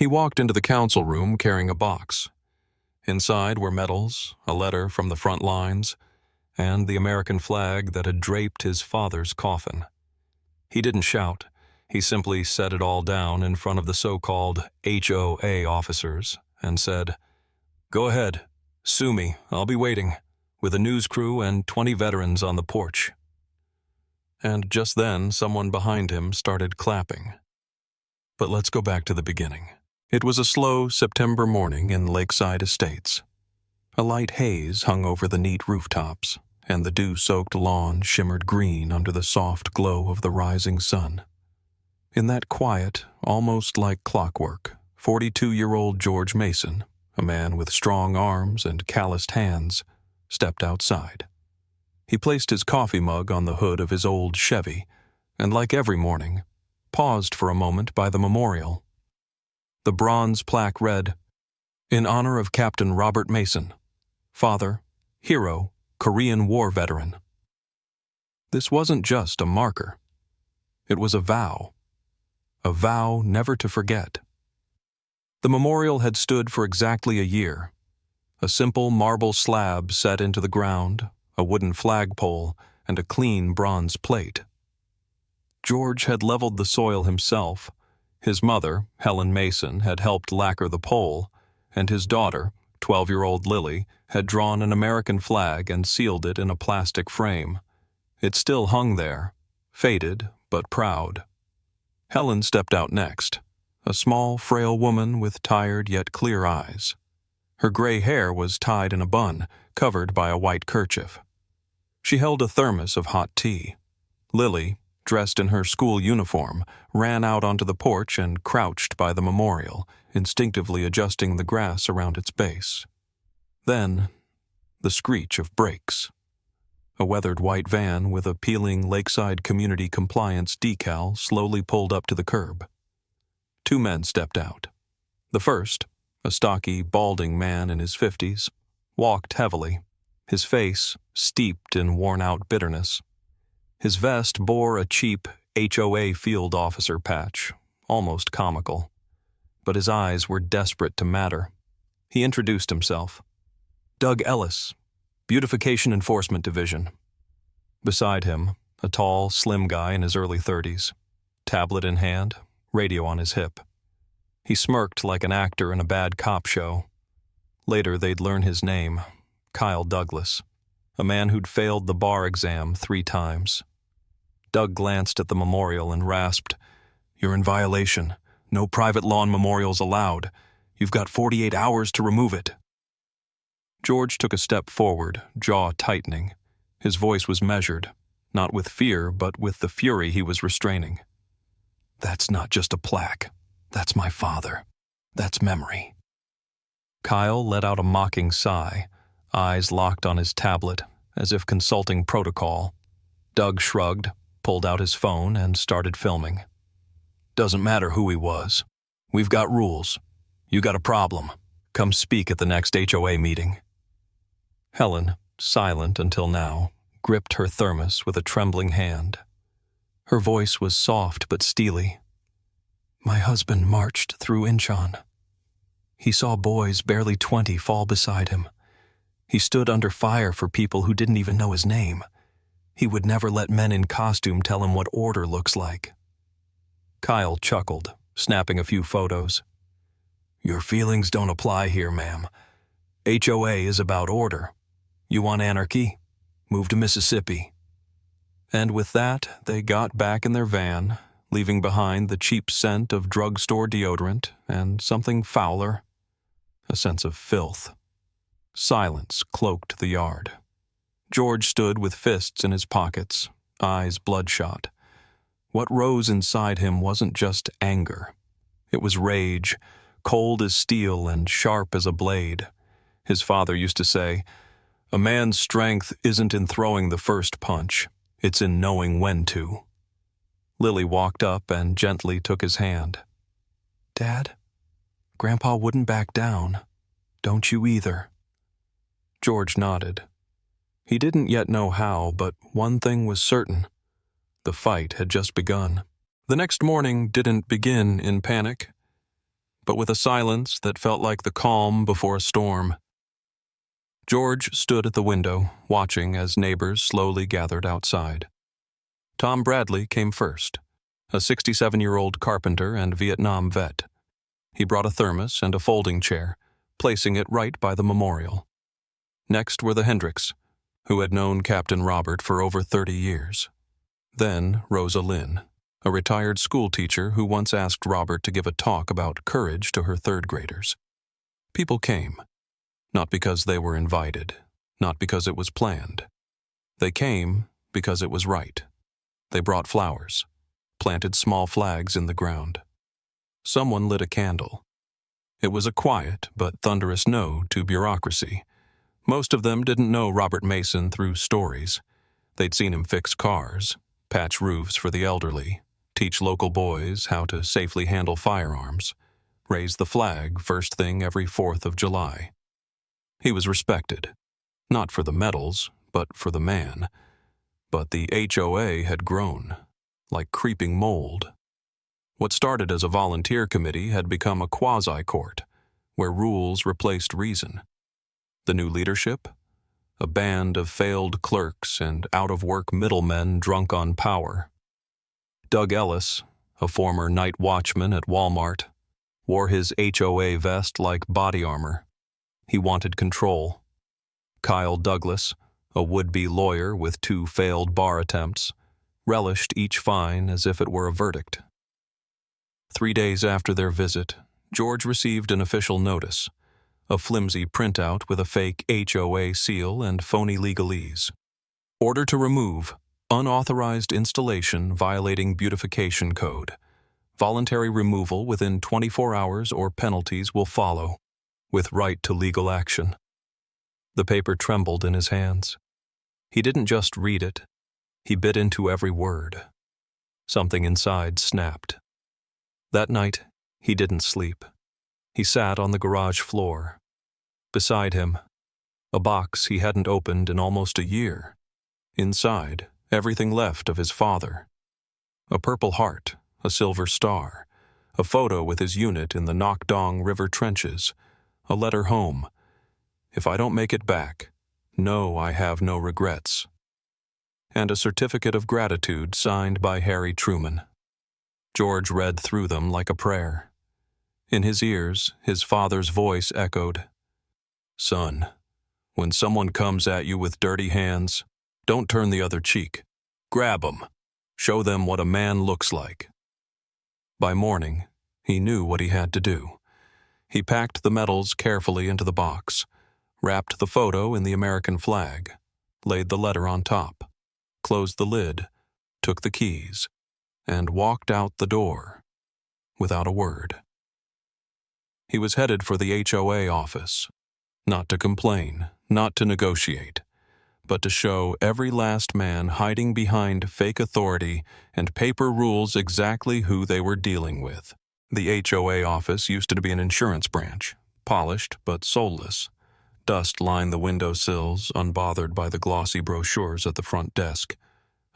He walked into the council room carrying a box. Inside were medals, a letter from the front lines, and the American flag that had draped his father's coffin. He didn't shout. He simply set it all down in front of the so-called HOA officers and said, "Go ahead, sue me, I'll be waiting, with a news crew and 20 veterans on the porch." And just then, someone behind him started clapping. But let's go back to the beginning. It was a slow September morning in Lakeside Estates. A light haze hung over the neat rooftops, and the dew-soaked lawn shimmered green under the soft glow of the rising sun. In that quiet, almost like clockwork, 42-year-old George Mason, a man with strong arms and calloused hands, stepped outside. He placed his coffee mug on the hood of his old Chevy, and like every morning, paused for a moment by the memorial. The bronze plaque read, "In honor of Captain Robert Mason, father, hero, Korean War veteran." This wasn't just a marker. It was a vow never to forget. The memorial had stood for exactly a year. A simple marble slab set into the ground, a wooden flagpole, and a clean bronze plate. George had leveled the soil himself. His mother, Helen Mason, had helped lacquer the pole, and his daughter, 12-year-old Lily, had drawn an American flag and sealed it in a plastic frame. It still hung there, faded but proud. Helen stepped out next, a small, frail woman with tired yet clear eyes. Her gray hair was tied in a bun, covered by a white kerchief. She held a thermos of hot tea. Lily, dressed in her school uniform, ran out onto the porch and crouched by the memorial, instinctively adjusting the grass around its base. Then, the screech of brakes. A weathered white van with a peeling Lakeside Community Compliance decal slowly pulled up to the curb. 2 men stepped out. The first, a stocky, balding man in his 50s, walked heavily, his face steeped in worn-out bitterness. His vest bore a cheap HOA field officer patch, almost comical. But his eyes were desperate to matter. He introduced himself. "Doug Ellis, Beautification Enforcement Division." Beside him, a tall, slim guy in his early 30s, tablet in hand, radio on his hip. He smirked like an actor in a bad cop show. Later they'd learn his name, Kyle Douglas, a man who'd failed the bar exam 3 times. Doug glanced at the memorial and rasped, "You're in violation. No private lawn memorials allowed. You've got 48 hours to remove it." George took a step forward, jaw tightening. His voice was measured, not with fear, but with the fury he was restraining. "That's not just a plaque. That's my father. That's memory." Kyle let out a mocking sigh, eyes locked on his tablet, as if consulting protocol. Doug shrugged, pulled out his phone, and started filming. "Doesn't matter who he was. We've got rules. You got a problem. Come speak at the next HOA meeting." Helen, silent until now, gripped her thermos with a trembling hand. Her voice was soft but steely. "My husband marched through Incheon. He saw boys barely 20 fall beside him. He stood under fire for people who didn't even know his name. He would never let men in costume tell him what order looks like." Kyle chuckled, snapping a few photos. "Your feelings don't apply here, ma'am. HOA is about order. You want anarchy? Move to Mississippi." And with that, they got back in their van, leaving behind the cheap scent of drugstore deodorant and something fouler, a sense of filth. Silence cloaked the yard. George stood with fists in his pockets, eyes bloodshot. What rose inside him wasn't just anger. It was rage, cold as steel and sharp as a blade. His father used to say, "A man's strength isn't in throwing the first punch, it's in knowing when to." Lily walked up and gently took his hand. "Dad, Grandpa wouldn't back down. Don't you either." George nodded. He didn't yet know how, but one thing was certain. The fight had just begun. The next morning didn't begin in panic. but with a silence that felt like the calm before a storm. George stood at the window, watching as neighbors slowly gathered outside. Tom Bradley came first, a 67-year-old carpenter and Vietnam vet. He brought a thermos and a folding chair, placing it right by the memorial. Next were the Hendricks, who had known Captain Robert for over 30 years. Then Rosa Lynn, a retired schoolteacher who once asked Robert to give a talk about courage to her third graders. People came, not because they were invited, not because it was planned. They came because it was right. They brought flowers, planted small flags in the ground. Someone lit a candle. It was a quiet but thunderous no to bureaucracy. Most of them didn't know Robert Mason through stories. They'd seen him fix cars, patch roofs for the elderly, teach local boys how to safely handle firearms, raise the flag first thing every 4th of July. He was respected, not for the medals, but for the man. But the HOA had grown, like creeping mold. What started as a volunteer committee had become a quasi-court, where rules replaced reason. The new leadership? A band of failed clerks and out-of-work middlemen drunk on power. Doug Ellis, a former night watchman at Walmart, wore his HOA vest like body armor. He wanted control. Kyle Douglas, a would-be lawyer with 2 failed bar attempts, relished each fine as if it were a verdict. 3 days after their visit, George received an official notice, a flimsy printout with a fake HOA seal and phony legalese. Order to remove, unauthorized installation violating beautification code. Voluntary removal within 24 hours or penalties will follow, with right to legal action. The paper trembled in his hands. He didn't just read it. He bit into every word. Something inside snapped. That night, he didn't sleep. He sat on the garage floor. Beside him, a box he hadn't opened in almost a year. Inside, everything left of his father. A purple heart, a silver star, a photo with his unit in the Nok Dong River trenches, a letter home. If I don't make it back, know I have no regrets. And a certificate of gratitude signed by Harry Truman. George read through them like a prayer. In his ears, his father's voice echoed, "Son, when someone comes at you with dirty hands, don't turn the other cheek. Grab 'em. Show them what a man looks like." By morning, he knew what he had to do. He packed the medals carefully into the box, wrapped the photo in the American flag, laid the letter on top, closed the lid, took the keys, and walked out the door, without a word. He was headed for the HOA office, not to complain, not to negotiate, but to show every last man hiding behind fake authority and paper rules exactly who they were dealing with. The HOA office used to be an insurance branch, polished but soulless. Dust lined the windowsills, unbothered by the glossy brochures at the front desk.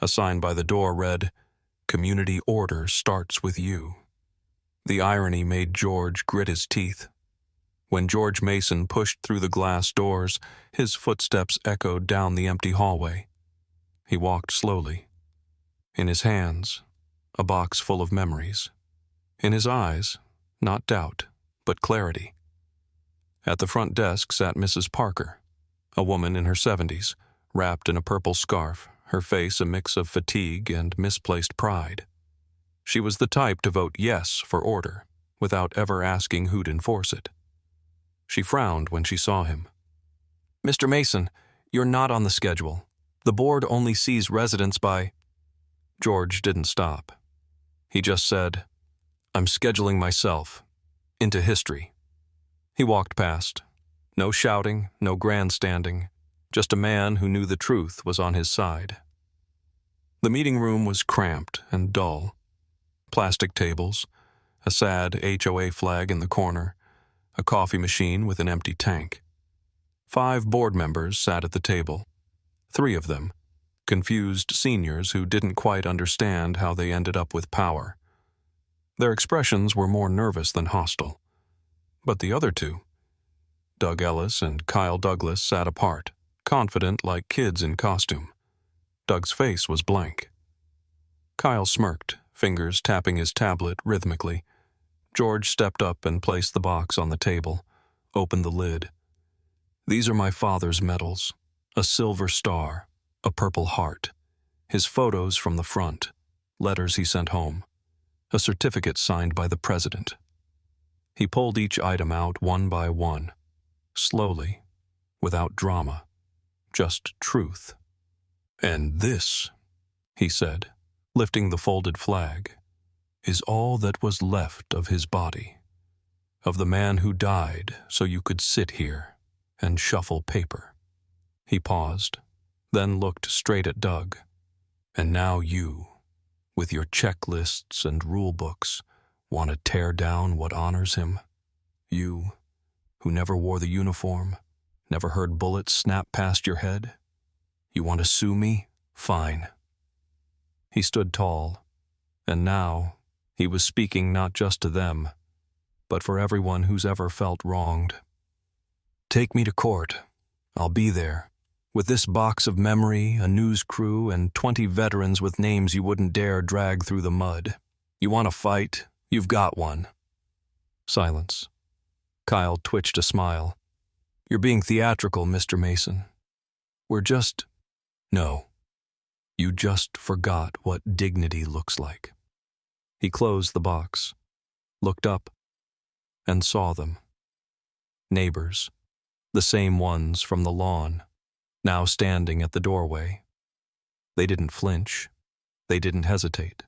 A sign by the door read, "Community order starts with you." The irony made George grit his teeth. When George Mason pushed through the glass doors, his footsteps echoed down the empty hallway. He walked slowly. In his hands, a box full of memories. In his eyes, not doubt, but clarity. At the front desk sat Mrs. Parker, a woman in her 70s, wrapped in a purple scarf, her face a mix of fatigue and misplaced pride. She was the type to vote yes for order, without ever asking who'd enforce it. She frowned when she saw him. "Mr. Mason, you're not on the schedule. The board only sees residents by—" George didn't stop. He just said, "I'm scheduling myself. Into history." He walked past. No shouting, no grandstanding, just a man who knew the truth was on his side. The meeting room was cramped and dull. Plastic tables, a sad HOA flag in the corner, a coffee machine with an empty tank. 5 board members sat at the table. 3 of them, confused seniors who didn't quite understand how they ended up with power. Their expressions were more nervous than hostile. But the other two, Doug Ellis and Kyle Douglas, sat apart, confident like kids in costume. Doug's face was blank. Kyle smirked, fingers tapping his tablet rhythmically. George stepped up and placed the box on the table, opened the lid. These are my father's medals, a silver star, a purple heart, his photos from the front, letters he sent home, a certificate signed by the president. He pulled each item out one by one, slowly, without drama, just truth. And this, he said, lifting the folded flag, is all that was left of his body, of the man who died so you could sit here and shuffle paper. He paused, then looked straight at Doug. And now you, with your checklists and rule books, want to tear down what honors him? You, who never wore the uniform, never heard bullets snap past your head? You want to sue me? Fine. He stood tall, and now he was speaking not just to them, but for everyone who's ever felt wronged. Take me to court. I'll be there, with this box of memory, a news crew, and 20 veterans with names you wouldn't dare drag through the mud. You want to fight? You've got one. Silence. Kyle twitched a smile. You're being theatrical, Mr. Mason. We're just... No. You just forgot what dignity looks like. He closed the box, looked up, and saw them. Neighbors, the same ones from the lawn, now standing at the doorway. They didn't flinch. They didn't hesitate.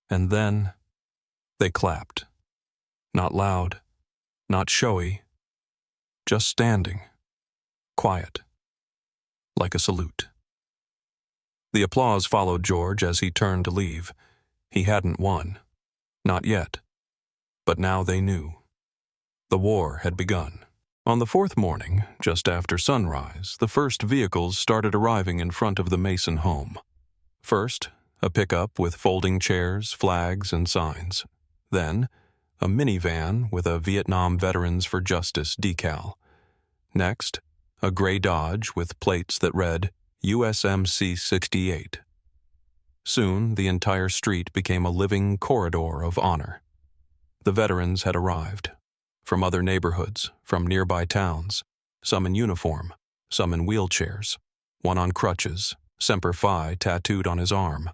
And then they clapped. Not loud, not showy, just standing, quiet, like a salute. The applause followed George as he turned to leave. He hadn't won. Not yet. But now they knew. The war had begun. On the fourth morning, just after sunrise, the first vehicles started arriving in front of the Mason home. First, a pickup with folding chairs, flags, and signs. Then, a minivan with a Vietnam Veterans for Justice decal. Next, a gray Dodge with plates that read USMC 68. Soon, the entire street became a living corridor of honor. The veterans had arrived. From other neighborhoods, from nearby towns, some in uniform, some in wheelchairs, one on crutches, Semper Fi tattooed on his arm.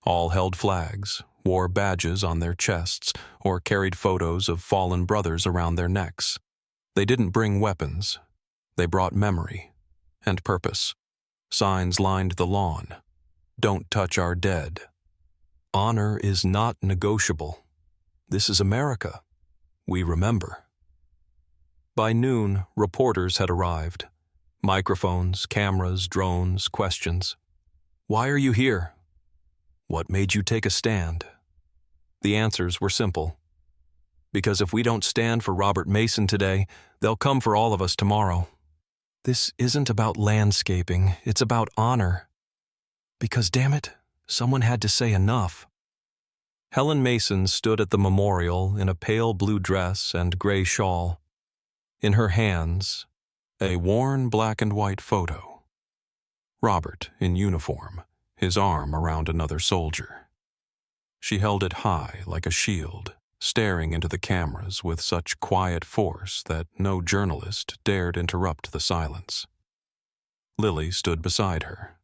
All held flags, wore badges on their chests, or carried photos of fallen brothers around their necks. They didn't bring weapons. They brought memory and purpose. Signs lined the lawn. Don't touch our dead. Honor is not negotiable. This is America. We remember. By noon, reporters had arrived. Microphones, cameras, drones, questions. Why are you here? What made you take a stand? The answers were simple. Because if we don't stand for Robert Mason today, they'll come for all of us tomorrow. This isn't about landscaping, it's about honor. Because, damn it, someone had to say enough. Helen Mason stood at the memorial in a pale blue dress and gray shawl. In her hands, a worn black and white photo. Robert in uniform, his arm around another soldier. She held it high like a shield, staring into the cameras with such quiet force that no journalist dared interrupt the silence. Lily stood beside her.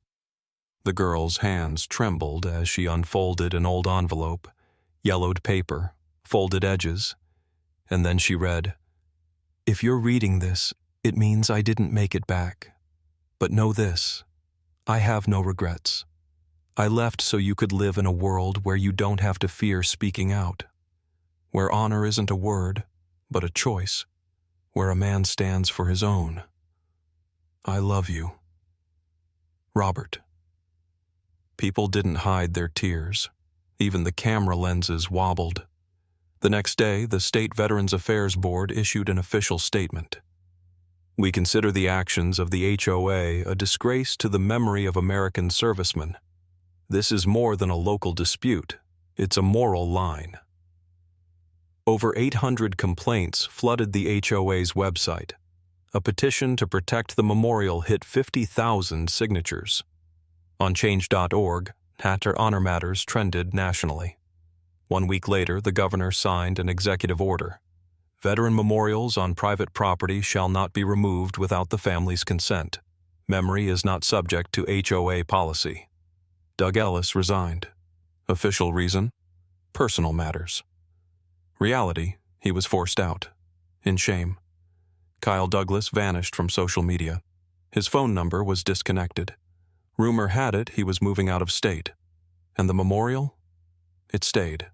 The girl's hands trembled as she unfolded an old envelope, yellowed paper, folded edges, and then she read, If you're reading this, it means I didn't make it back. But know this, I have no regrets. I left so you could live in a world where you don't have to fear speaking out. Where honor isn't a word, but a choice. Where a man stands for his own. I love you. Robert. People didn't hide their tears. Even the camera lenses wobbled. The next day, the State Veterans Affairs Board issued an official statement. We consider the actions of the HOA a disgrace to the memory of American servicemen. This is more than a local dispute. It's a moral line. Over 800 complaints flooded the HOA's website. A petition to protect the memorial hit 50,000 signatures. On change.org, Hatter honor matters trended nationally. 1 week later, the governor signed an executive order. Veteran memorials on private property shall not be removed without the family's consent. Memory is not subject to HOA policy. Doug Ellis resigned. Official reason? Personal matters. Reality, he was forced out. In shame. Kyle Douglas vanished from social media. His phone number was disconnected. Rumor had it he was moving out of state. And the memorial? It stayed.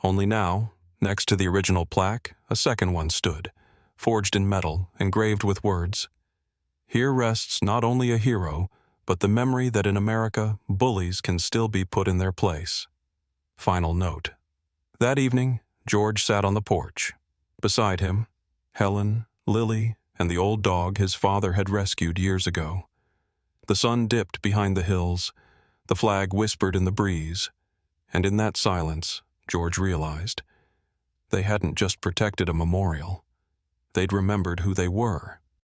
Only now, next to the original plaque, a second one stood, forged in metal, engraved with words. Here rests not only a hero, but the memory that in America, bullies can still be put in their place. Final note. That evening, George sat on the porch. Beside him, Helen, Lily, and the old dog his father had rescued years ago. The sun dipped behind the hills, the flag whispered in the breeze, and in that silence, George realized, they hadn't just protected a memorial. They'd remembered who they were.